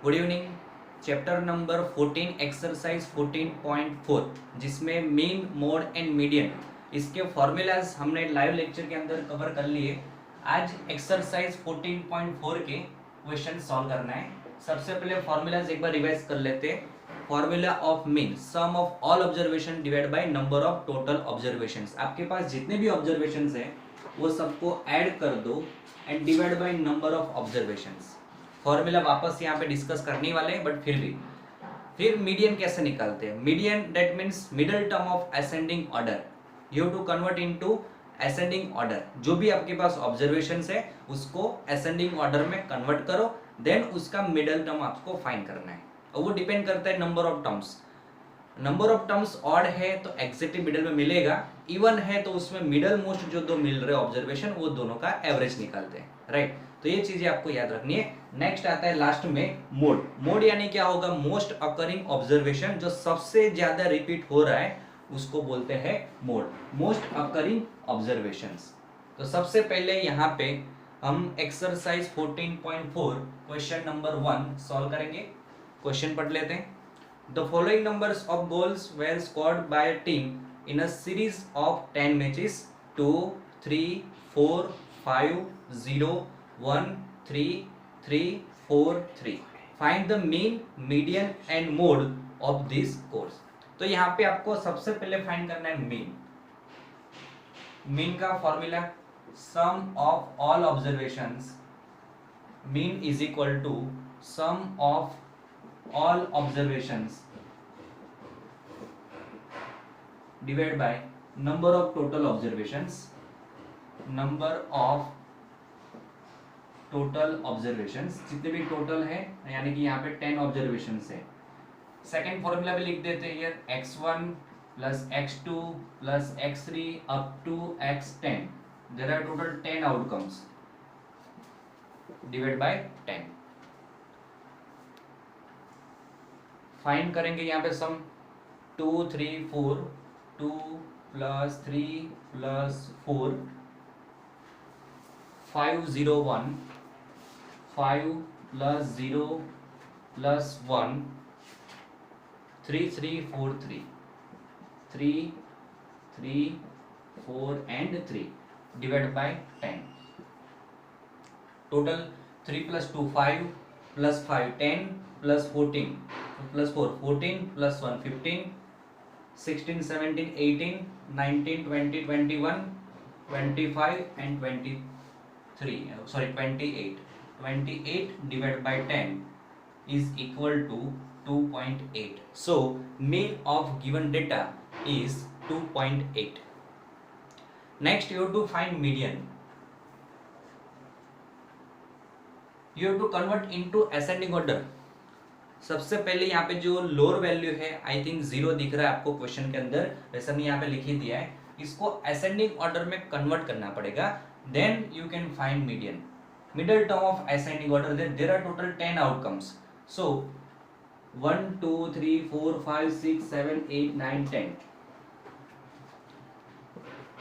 Good evening. Chapter number 14 exercise 14.4 जिसमें mean mode and median इसके formulas हमने live lecture के अंदर कवर कर लिए। आज एक्सरसाइज 14.4 के क्वेश्चन सॉल्व करना है। सबसे पहले फॉर्मूलाज एक बार रिवाइज कर लेते हैं। Formula of mean sum of all observation divide by number of total observations. आपके पास जितने भी ऑब्जर्वेशंस हैं वो सबको ऐड कर दो and divide by number of observations. Formula वापस यहाँ पे डिस्कस करने वाले हैं बट फिर मीडियन कैसे निकालते हैं। Median that means middle term of ascending order. You have to convert into ascending order. जो भी आपके पास ऑब्जर्वेशंस है उसको असेंडिंग ऑर्डर में कन्वर्ट करो, देन उसका मिडल टर्म आपको फाइंड करना है और वो डिपेंड करता है number of terms. Number of terms odd है तो एग्जैक्टली मिडल में मिलेगा, इवन है तो उसमें मिडल मोस्ट जो दो मिल रहे ऑब्जर्वेशन वो दोनों का एवरेज निकालते हैं, राइट। तो ये चीजें आपको याद रखनी है। नेक्स्ट आता है लास्ट में मोड। मोड यानी क्या होगा, मोस्ट अकरिंग ऑब्जर्वेशन, जो सबसे ज्यादा रिपीट हो रहा है उसको बोलते हैं मोड, मोस्ट अकरिंग ऑब्जर्वेशंस। तो सबसे पहले यहाँ पे हम एक्सरसाइज 14.4 क्वेश्चन नंबर 1 सॉल्व करेंगे। क्वेश्चन पढ़ लेते हैं। The following numbers of goals were scored by a team in a series of 10 matches: 2, 3, 4, 5, 0, 1, 3, 3, 4, 3. Find the mean, median and mode of these scores. तो यहाँ पे आपको सबसे पहले फाइंड करना है मीन। मीन का formula sum of all observations, mean is equal to sum of all observations divided by number of total observations, number of total observations, जितने भी टोटल है यानी कि यहाँ पे 10 ऑब्जर्वेशंस है। सेकेंड फॉर्मूला भी लिख देते हैं x1 plus x2 plus x3 up to x10, there are total 10 outcomes divide by 10। Find करेंगे यहाँ पे sum 2 3 4, 2 plus 3 plus 4, 5 0 1, 5 plus 0 plus 1, 3 3 4 3, 3 3 4 and 3 divide by 10। Total 3 plus 2 5 plus 5 10 plus 14 plus 4 14 plus 1 15 16 17 18 19 20 21 25 and 23 sorry 28 divided by 10 is equal to 2.8. So mean of given data is 2.8. Next you have to find median. You have to convert into ascending order. सबसे पहले यहाँ पे जो lower value है I think 0 दिख रहा है आपको क्वेश्चन के अंदर, वैसे हमने यहाँ पे लिख ही दिया है। इसको असेंडिंग ऑर्डर में कन्वर्ट करना पड़ेगा, then you can find median. Middle term of ascending order, there are total 10 outcomes. So 1 2 3 4 5 6 7 8 9 10,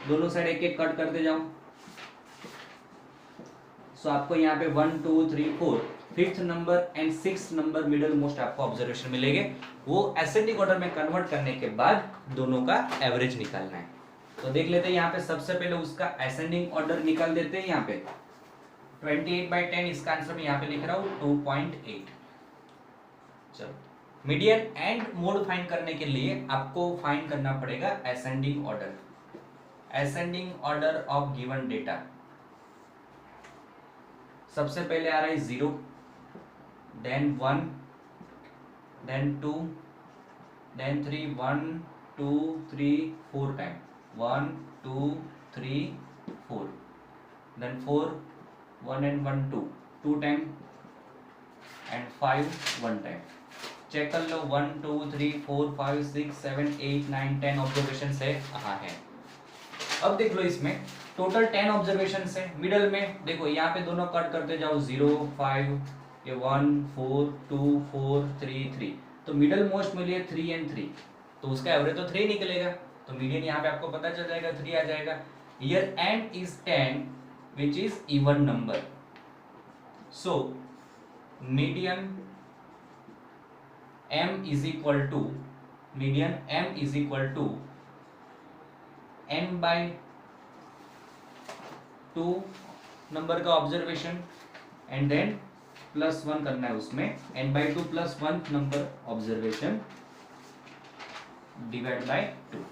दोनों साइड एक एक कट करते जाओ। सो आपको यहाँ पे 1 2 3 4 fifth number and six number middle most आपको ऑब्जर्वेशन मिलेंगे। वो असेंडिंग ऑर्डर में कन्वर्ट करने के बाद दोनों का एवरेज निकालना है। तो देख लेते हैं यहाँ पे सबसे पहले उसका असेंडिंग ऑर्डर निकाल देते हैं। यहाँ पे 28/10 इसका आंसर मैं यहाँ पे लिख रहा हूँ 2.8। चलो मीडियन एंड मोड फाइंड करने के लिए आपको फाइंड करना पड़ेगा ascending order. Ascending order of given data सबसे पहले आ रहा है 0, then 1, then 2, then 3, 1 2 3 4 time, 1 2 3 4, then 4 1 and 1 2 2 time and 5 1 time। Check कर लो 1 2 3 4 5 6 7 8 9 10 ऑब्जर्वेशन है कहाँ है। अब देख लो इसमें टोटल 10 ऑब्जर्वेशन है। मिडल में देखो यहाँ पे दोनों कट करते जाओ 0 5 ये 1 4 2 4 3 3, तो मिडल मोस्ट मिली है 3 एंड 3, तो उसका एवरेज तो 3 निकलेगा। तो मीडियन यहाँ पे आपको पता चल जाएगा 3 आ जाएगा। Here n is 10 which is even number, so median m is equal to median m is equal to n by 2 number का ऑब्जर्वेशन एंड देन +1 करना है उसमें n by 2 +1 number observation divide by 2.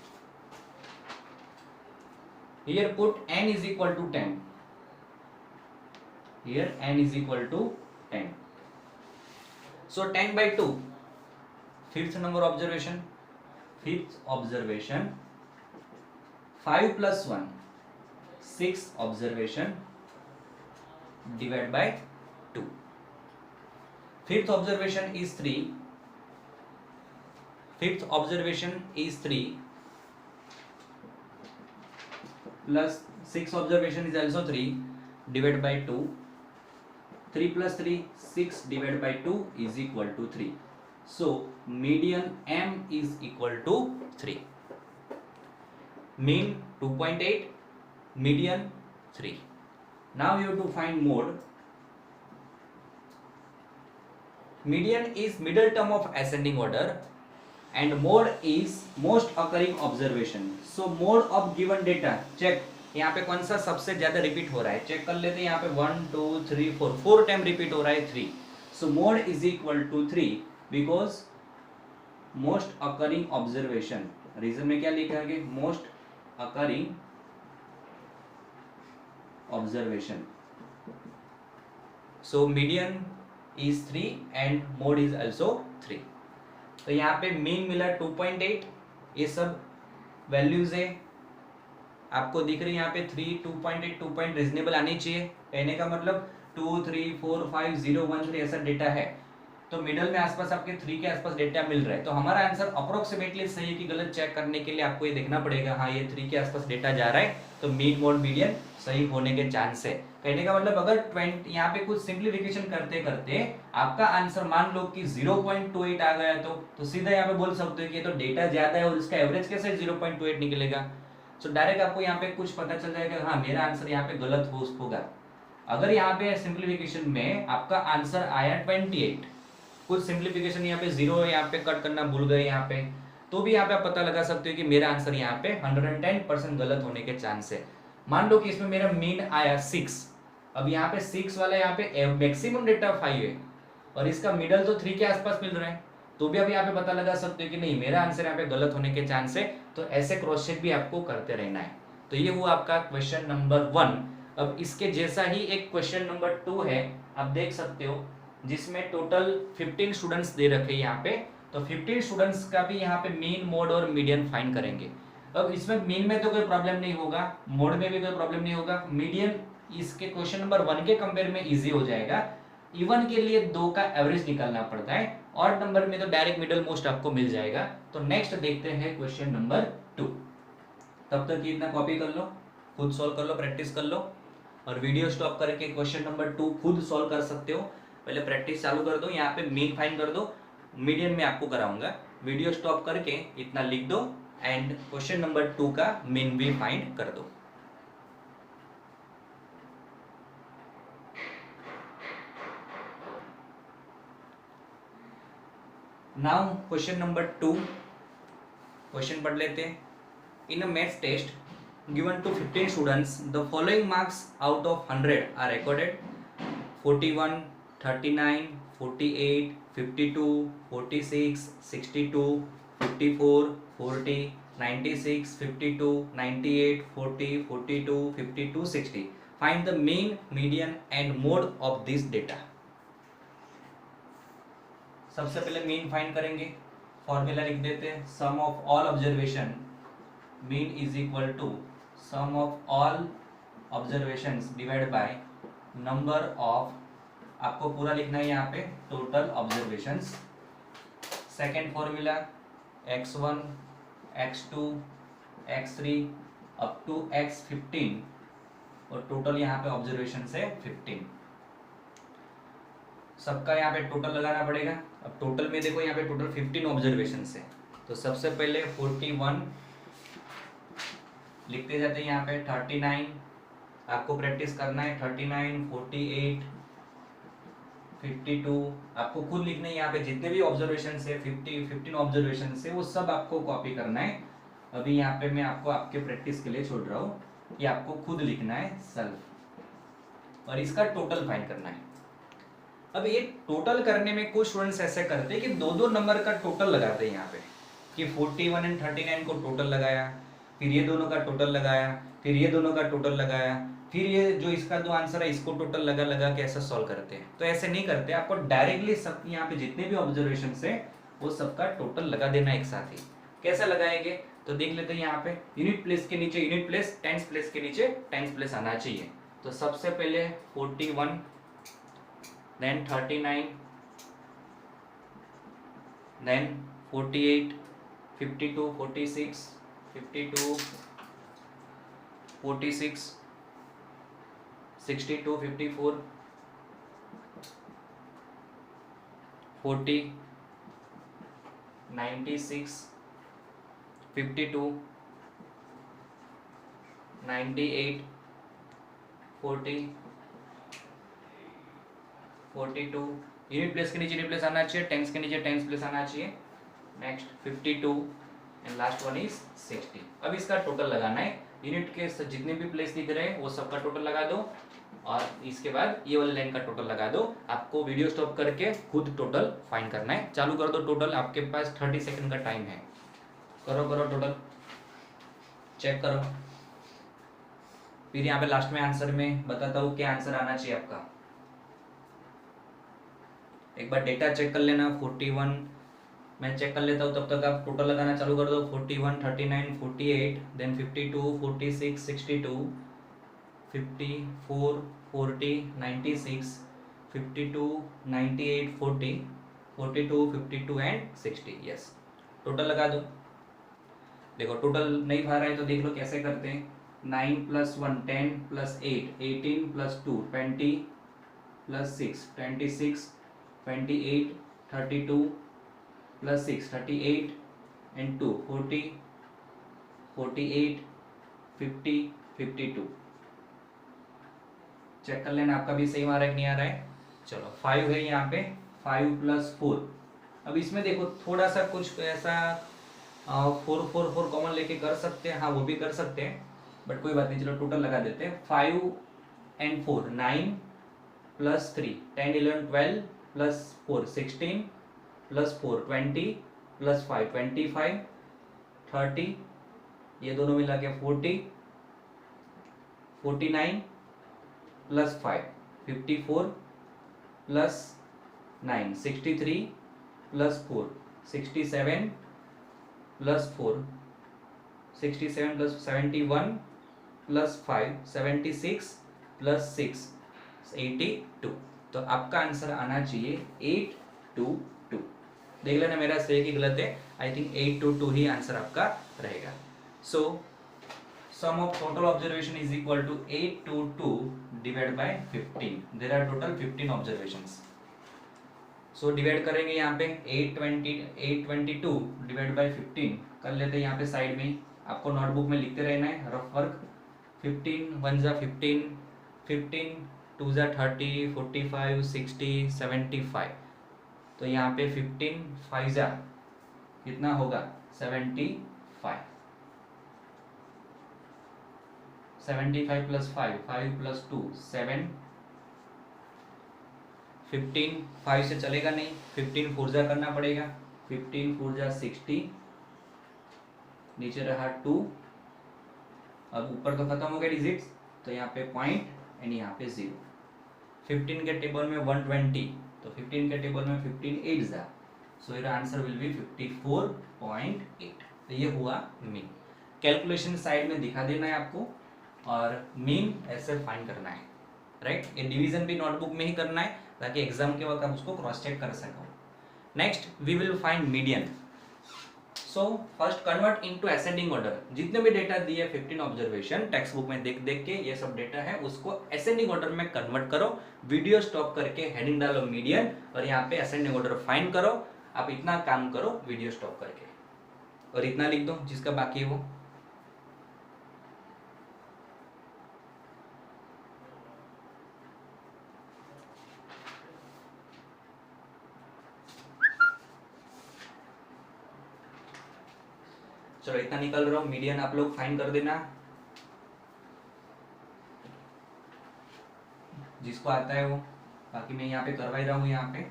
Here put n is equal to 10. Here n is equal to 10. So 10 by 2. Fifth number observation. Fifth observation. 5 plus 1. 6 observation divided by 2. Fifth observation is 3. Fifth observation is 3 plus 6 observation is also 3 divided by 2. 3 plus 3 6 divided by 2 is equal to 3. So median m is equal to 3. Mean 2.8, median 3. Now you have to find mode. Median is middle term of ascending order and mode is most occurring observation. So mode of given data check. यहाँ पे कौन सा सबसे ज्यादा repeat हो रहा है check कर लेते हैं. यहाँ पे 1 2 3 4 टाइम रिपीट हो रहा है 3. So mode is equal to 3 because most occurring observation. Reason में क्या लिखा है? Most occurring observation. So median is 3 and mode is also 3. तो यहाँ पे मीन मिला 2.8. ये सब वैल्यूज है आपको दिख रही है यहाँ पे 3 2.8 2. रीजनेबल आनी चाहिए. कहने का मतलब 2 3 4 5 0 1 3 ऐसा डेटा है तो मिडल में आसपास आपके 3 के आसपास डेटा मिल रहा है. तो हमारा आंसर अप्रोक्सीमेटली सही है कि गलत चेक करने के लिए आपको ये देखना पड़ेगा. हाँ ये 3 के आसपास डेटा जा रहा है तो मीन मोड मीडियन सही होने के चांस है. कहने का मतलब अगर 20 यहाँ पे कुछ सिंप्लीफिकेशन करते करते आपका आंसर मान लो कि 0.28 आ गया तो सीधा यहाँ पे बोल सकते हो कि तो डेटा ज्यादा है और इसका एवरेज कैसे 0.28 निकलेगा. सो डायरेक्ट आपको यहाँ पे कुछ पता चल जाएगा हाँ मेरा आंसर यहाँ पे गलत होगा. अगर यहाँ पे सिंप्लीफिकेशन में आपका आंसर आया 28, कुछ सिंप्लीफिकेशन यहाँ पे 0 यहाँ पे कट करना भूल गए यहाँ पे तो भी यहाँ पे आप पता लगा सकते हो कि मेरा आंसर यहाँ पे 110% गलत होने के चांस है. मान लो कि इसमें मेरा मीन आया 6. अब यहाँ पे 6 वाला यहाँ पे मैक्सिमम डेटा 5 है और इसका मिडल तो 3 के आसपास मिल रहा है तो भी अब यहाँ पे पता लगा सकते हो कि नहीं मेरा आंसर यहाँ पे गलत होने के चांस है. तो ऐसे क्रॉस चेक भी आपको करते रहना है. तो ये हुआ आपका क्वेश्चन नंबर 1. अब इसके जैसा ही एक क्वेश्चन नंबर 2 है आप देख सकते हो जिसमें टोटल 15 स्टूडेंट्स दे रखे हैं यहाँ पे. तो 15 स्टूडेंट्स का भी यहाँ पे मीन मोड और मीडियन फाइंड करेंगे. अब इसमें मीन में तो कोई प्रॉब्लम नहीं होगा, मोड में भी कोई प्रॉब्लम नहीं होगा. मीडियन इसके क्वेश्चन नंबर 1 के कंपेयर में इजी हो जाएगा. इवन के लिए 2 का एवरेज निकालना पड़ता है, ऑड नंबर में तो डायरेक्ट मिडल मोस्ट आपको मिल जाएगा. तो नेक्स्ट देखते हैं क्वेश्चन नंबर 2. तब तक इतना कॉपी कर लो, खुद सॉल्व कर लो, प्रैक्टिस कर लो और वीडियो स्टॉप करके क्वेश्चन नंबर 2 खुद सॉल्व कर सकते हो. पहले प्रैक्टिस चालू कर दो, यहाँ पे मीन फाइंड कर दो, मीडियन में आपको कराऊंगा. वीडियो स्टॉप करके इतना लिख दो एंड क्वेश्चन नंबर 2 का मीन भी फाइंड कर दो. नाउ क्वेश्चन नंबर 2 क्वेश्चन पढ़ लेते हैं. In a maths test given to 15 students the following marks out of 100 are recorded 41 39 48 52 46 62 54 40 96 52 98 40 42 52 60. Find the mean median and mode of this data. सबसे पहले mean find करेंगे. Formula लिख देते हैं. Sum of all observation mean is equal to sum of all observations divide by number of, आपको पूरा लिखना है यहाँ पे, total observations. Second formula x1 x2 x3 up to x15 और टोटल यहाँ पे ऑब्जर्वेशन है 15. सबका यहाँ पे टोटल लगाना पड़ेगा. अब टोटल में देखो यहाँ पे टोटल 15 ऑब्जर्वेशन है. तो सबसे पहले 41 लिखते जाते हैं यहाँ पे. 39 आपको प्रैक्टिस करना है. 39 48 52, आपको खुद लिखना है यहाँ पे जितने भी ऑब्जर्वेशन है 15 ऑब्जर्वेशन है वो सब आपको कॉपी करना है। अभी यहाँ पे मैं आपको आपके प्रैक्टिस के लिए छोड़ रहा हूँ कि आपको खुद लिखना है सेल्फ और इसका टोटल फाइंड करना है। अब ये टोटल करने में कुछ स्टूडेंट्स ऐसे करते हैं कि दो दो नंबर का टोटल लगाते हैं यहाँ पे कि 41 एंड 39 को टोटल लगाया, फिर ये दोनों का टोटल लगाया, फिर ये दोनों का टोटल लगाया, फिर ये जो इसका दो आंसर है इसको टोटल लगा लगा के ऐसा सॉल्व करते हैं। तो ऐसे नहीं करते, आपको डायरेक्टली सब यहाँ पे जितने भी ऑब्जर्वेशन है वो सबका टोटल लगा देना एक साथ ही। कैसे लगाएंगे तो देख लेते हैं। यहाँ पे यूनिट प्लेस के नीचे यूनिट प्लेस, टेंस प्लेस के नीचे टेंस प्लेस आना चाहिए। तो सबसे पहले 41, then 39, then 48, 52, 46, 52, 46, 62, 54, 40, 96, 52, 98, 40, 42, यूनिट प्लेस के नीचे यूनिट प्लेस आना चाहिए, टेंस के नीचे टेंस प्लेस आना चाहिए। Next 52 and last one is 60। अब इसका टोटल लगाना है, यूनिट के जितने भी प्लेस दिख रहे हैं वो सबका टोटल लगा दो और इसके बाद ये वाली लाइन का टोटल लगा दो। आपको वीडियो स्टॉप करके खुद टोटल फाइंड करना है। चालू कर दो टोटल, आपके पास 30 सेकंड का टाइम है। करो करो टोटल, चेक करो। फिर यहाँ पे लास्ट में आंसर में बताता हूँ क्या आंसर आना चाहिए आपका। एक बार डेटा चेक कर लेना। 41 मैं चेक कर लेता हूँ, तब तक आप टोटल लगाना चालू कर दो। 41, 39, 48, देन 52, 46, 62, 54, 40, 96, 52, 98, 40, 42, 52 एंड 60। यस, टोटल लगा दो। देखो टोटल नहीं पा रहा है तो देख लो कैसे करते हैं। 9 + 1 10 + 8 18 + 2 20 + 6 26 28 32 + 6 38 and 2 40 48 50 52। चेक कर लेना आपका भी सही आ रहा है कि नहीं आ रहा है। चलो 5 है यहाँ पे, 5 + 4। अब इसमें देखो थोड़ा सा कुछ ऐसा 4 4 4 कॉमन लेके कर सकते हैं, हाँ वो भी कर सकते हैं, बट कोई बात नहीं। चलो टोटल लगा देते हैं। 5 and 4 9 + 3 10 11 12 + 4 16 + 4 20 + 5 25 30, ये दोनों मिला के 40 49 + 5 54 + 9 63 + 4 67 + 4 67 + 71 + 5 76 + 6 82। तो आपका आंसर आना चाहिए 822। देख लेना मेरा सही कि गलत है। आई थिंक 822 ही आंसर आपका रहेगा। So sum of total observation is equal to 822 divide by 15। There are total 15 observations. So divide करेंगे यहाँ पे 822 डिवाइड बाय 15 कर लेते हैं यहाँ पे साइड में। आपको नोटबुक में लिखते रहना है रफ वर्क। 15 1 × 15 15 2 × 30 45 60 75। तो यहाँ पे 15 5 × कितना होगा 75। 75 + 5 5 + 2 7। 15 5 से चलेगा नहीं, 15 4 × करना पड़ेगा। 15 4 × 60, नीचे रहा 2। अब ऊपर तो खत्म हो गया डिजिट्स, तो यहाँ पे पॉइंट एंड यहाँ पे 0। 15 के टेबल में 120, तो 15 के टेबल में 15 8 ज़ा, सो योर आंसर विल बी 54.8। तो ये हुआ मीन। कैलकुलेशन साइड में दिखा देना है आपको और मीन ऐसे फाइंड करना है, राइट। ये डिवीजन भी नोटबुक में ही करना है ताकि एग्जाम के वक्त आप उसको क्रॉस चेक कर सको। Next we will find median. So first convert into ascending order. जितने भी डेटा दिए 15 ऑब्जर्वेशन टेक्स्ट बुक में देख देख के ये सब डेटा है उसको असेंडिंग ऑर्डर में कन्वर्ट करो। वीडियो स्टॉप करके हेडिंग डालो मीडियन और यहाँ पे असेंडिंग ऑर्डर फाइंड करो। आप इतना काम करो वीडियो स्टॉप करके और इतना लिख दो जिसका बाकी है वो। चलो इतना निकल रहा हूँ, मीडियन आप लोग फाइंड कर देना, जिसको आता है वो, बाकी मैं यहाँ पे करवा ही रहा हूँ यहाँ पे।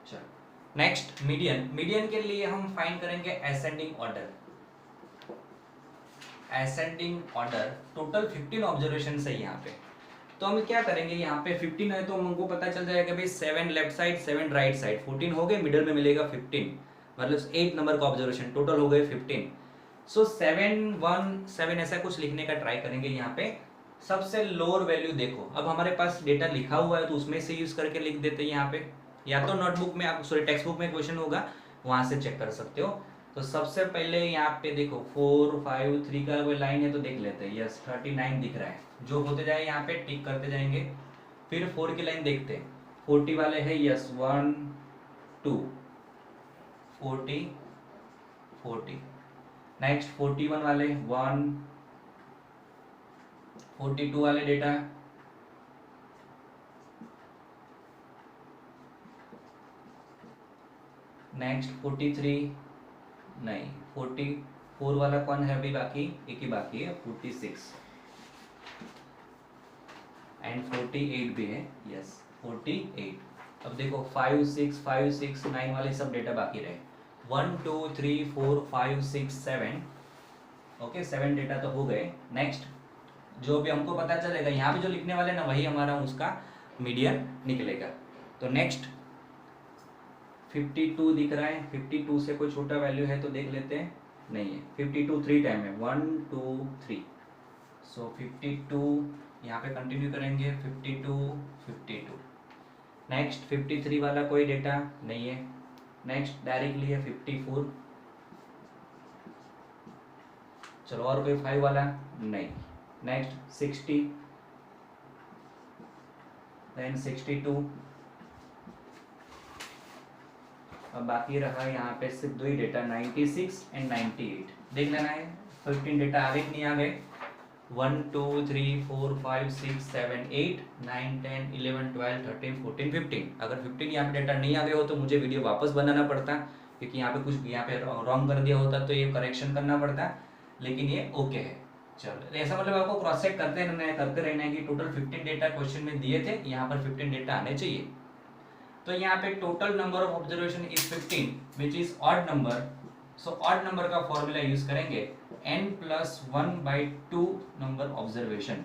चलो नेक्स्ट मीडियन। मीडियन के लिए हम फाइंड करेंगे ascending order. Ascending order total 15 observation है यहाँ पे। तो हम क्या करेंगे, यहाँ पे 15 है तो हमको पता चल जाएगा भाई 7 लेफ्ट साइड 7 राइट साइड, 14 हो गए, मिडिल में मिलेगा 15, मतलब 8 नंबर का ऑब्जर्वेशन, टोटल हो गए 15। सो 7 1 7 ऐसा कुछ लिखने का ट्राई करेंगे यहाँ पे। सबसे लोअर वैल्यू देखो, अब हमारे पास डेटा लिखा हुआ है तो उसमें से यूज करके लिख देते हैं यहाँ पे, या तो नोटबुक में आप, सॉरी टेक्स्ट बुक में क्वेश्चन होगा वहां से चेक कर सकते हो। तो सबसे पहले यहाँ पे देखो 4 5 3 का कोई लाइन है तो देख लेते हैं, यस 39 दिख रहा है, जो होते जाए यहाँ पे टिक करते जाएंगे। फिर 4 की लाइन देखते हैं, 40 वाले है, यस 1 2 40 40। नेक्स्ट 41 वाले 1, 42 वाले डेटा, नेक्स्ट 43 नहीं, 44 वाला कौन है अभी बाकी, एक ही बाकी है 46 एंड 48 भी है, यस 48। अब देखो 5 6 5 6 9 वाले सब डेटा बाकी रहे, 1 2 3 4 5 6 7, ओके 7 डेटा तो हो गए। नेक्स्ट जो भी हमको पता चलेगा यहाँ पे जो लिखने वाले ना वही हमारा उसका मीडियन निकलेगा। तो नेक्स्ट 52 दिख रहा है, 52 से कोई छोटा वैल्यू है तो देख लेते हैं, नहीं है, 52 3 टाइम है, 1 2 3, सो 52 यहाँ पे कंटिन्यू करेंगे, 52 52। नेक्स्ट 53 वाला कोई डेटा नहीं है, नेक्स्ट डायरेक्टली है 54। चलो और कोई 5 वाला नहीं, नेक्स्ट 60 देन 62। अब बाकी रहा यहाँ पे सिर्फ 2 ही डेटा, 96 एंड 98, देख लेना है 15 डेटा आ गए कि नहीं आ गए, 1 2 3 4 5 6 7 8 9 10 11 12 13 14 15। अगर 15 यहाँ पे डेटा नहीं आ गए हो तो मुझे वीडियो वापस बनाना पड़ता, क्योंकि यहाँ पे कुछ यहाँ पे रॉन्ग कर दिया होता तो ये करेक्शन करना पड़ता, लेकिन ये ओके है। चलो ऐसा मतलब आपको क्रॉस चेक करते रहना है कि टोटल 15 डेटा क्वेश्चन में दिए थे, यहाँ पर 15 डेटा आने चाहिए। तो यहाँ पे total number of observation is 15 which is odd number, so odd number का फॉर्मूला यूज करेंगे n+1/2 नंबर ऑब्जर्वेशन।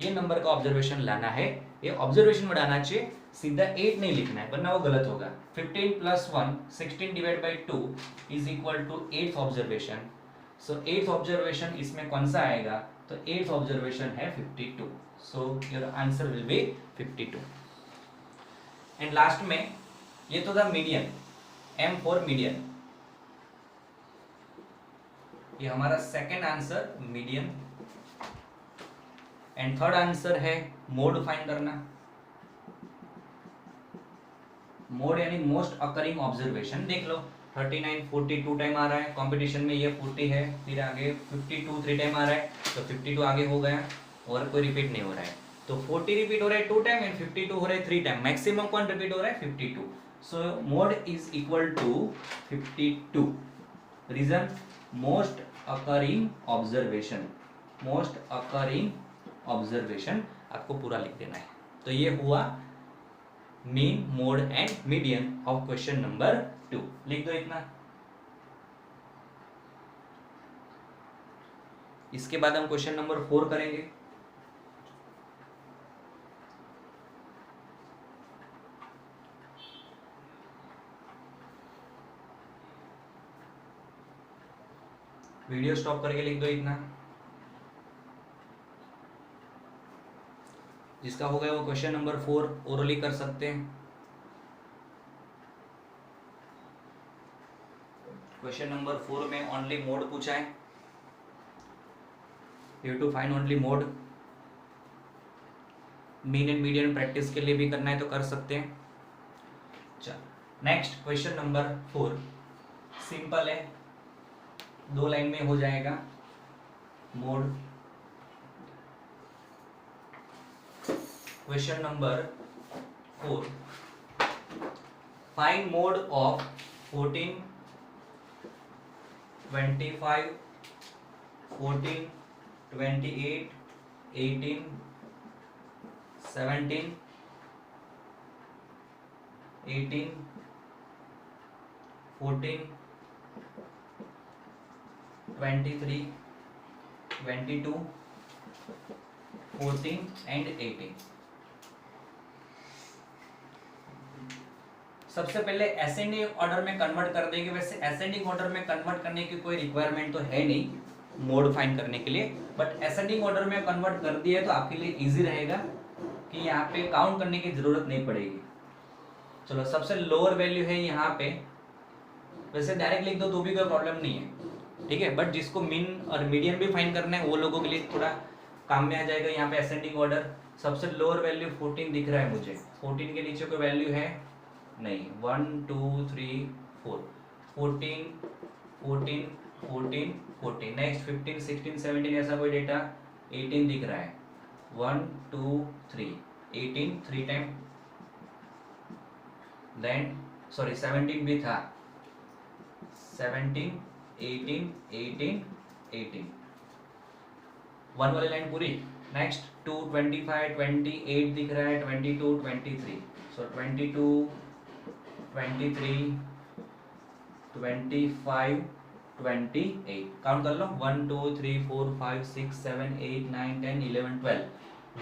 ये नंबर का ऑब्जर्वेशन लाना है, ये ऑब्जर्वेशन में डालना चाहिए, सीधा 8 नहीं लिखना है वरना वो गलत होगा। 15 + 1 16 / 2 is equal to 8th observation, so 8th observation इसमें कौन सा आएगा, तो 8th ऑब्जर्वेशन है 52, so your answer will be 52। And last में ये तो था मीडियन, M फॉर मीडियन, ये हमारा second answer median. And third answer है मोड फाइंड करना, मोड यानी मोस्ट अकरिंग ऑब्जर्वेशन। देख लो 39 42 टाइम आ रहा है, कंपटीशन में ये 40 है, फिर आगे 52 3 टाइम आ रहा है, तो 52 आगे हो गया और कोई रिपीट नहीं हो रहा है, तो 40 रिपीट हो रहा है 2 टाइम एंड 52 हो रहा है 3 टाइम, मैक्सिमम कौन रिपीट हो रहा है 52, so mode is equal to 52। Reason most occurring observation, most occurring observation आपको पूरा लिख देना है। तो ये हुआ mean mode and median of question number 2, लिख दो इतना। इसके बाद हम क्वेश्चन नंबर 4 करेंगे। वीडियो स्टॉप करके लिख दो इतना, जिसका हो गया वो क्वेश्चन नंबर 4 ओरली कर सकते हैं। क्वेश्चन नंबर 4 में ओनली मोड पूछा है, you to find only mode. Mean and median practice के लिए भी करना है तो कर सकते हैं। चलो नेक्स्ट क्वेश्चन नंबर 4 सिंपल है, 2 लाइन में हो जाएगा। Mode question number 4 find mode of 14, 25, 14, 28, 18, 17, 18, 14, 23, 22, 14 and 18। सबसे पहले असेंडिंग ऑर्डर में कन्वर्ट कर देंगे। वैसे असेंडिंग ऑर्डर में कन्वर्ट करने की कोई रिक्वायरमेंट तो है नहीं मोड फाइंड करने के लिए, बट असेंडिंग ऑर्डर में कन्वर्ट कर दिया तो आपके लिए इजी रहेगा कि यहाँ पे काउंट करने की जरूरत नहीं पड़ेगी। चलो, सबसे लोअर वैल्यू है यहाँ पे, वैसे डायरेक्ट लिख दो तो भी कोई प्रॉब्लम नहीं है, ठीक है, बट जिसको मीन और मीडियन भी फाइंड करना है वो लोगों के लिए थोड़ा काम में आ जाएगा। यहाँ पे असेंडिंग ऑर्डर सबसे लोअर वैल्यू 14 दिख रहा है मुझे, 14 के नीचे कोई वैल्यू है नहीं, 1 2 3 4, 14 14 14 14, नेक्स्ट 15 16 17 ऐसा कोई डेटा, 18 दिख रहा है, 1 2 3 18 3 टाइम, देन सॉरी 17 भी था, 17 18 18 18, वन वाली लाइन पूरी। नेक्स्ट 2 25 28 दिख रहा है, 22 23, सो 22 23 25 28, काउंट कर लो, 1 2 3 4 5 6 7 8 9 10 11 12,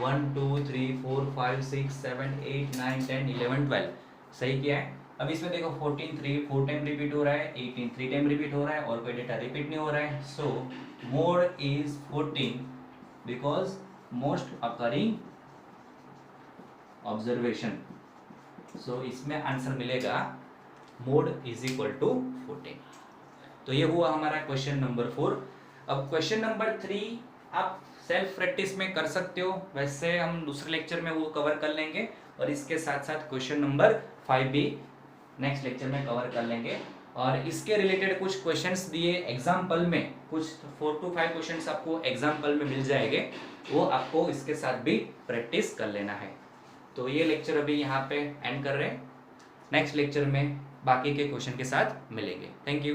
1 2 3 4 5 6 7 8 9 10 11 12, सही किया है। अब इसमें देखो 14 3 4 टाइम रिपीट हो रहा है, 18 3 टाइम रिपीट हो रहा है, और कोई डेटा रिपीट नहीं हो रहा है, so mode is 14 because most occurring observation. So इसमें आंसर मिलेगा मोड इज इक्वल टू 14। तो ये हुआ हमारा क्वेश्चन नंबर 4। अब क्वेश्चन नंबर 3 आप सेल्फ प्रैक्टिस में कर सकते हो, वैसे हम दूसरे लेक्चर में वो कवर कर लेंगे, और इसके साथ साथ क्वेश्चन नंबर 5 भी नेक्स्ट लेक्चर में कवर कर लेंगे। और इसके रिलेटेड कुछ क्वेश्चंस दिए एग्जाम्पल में, कुछ 4 to 5 क्वेश्चंस आपको एग्जाम्पल में मिल जाएंगे, वो आपको इसके साथ भी प्रैक्टिस कर लेना है। तो ये लेक्चर अभी यहाँ पे एंड कर रहे हैं, नेक्स्ट लेक्चर में बाकी के क्वेश्चन के साथ मिलेंगे। Thank you.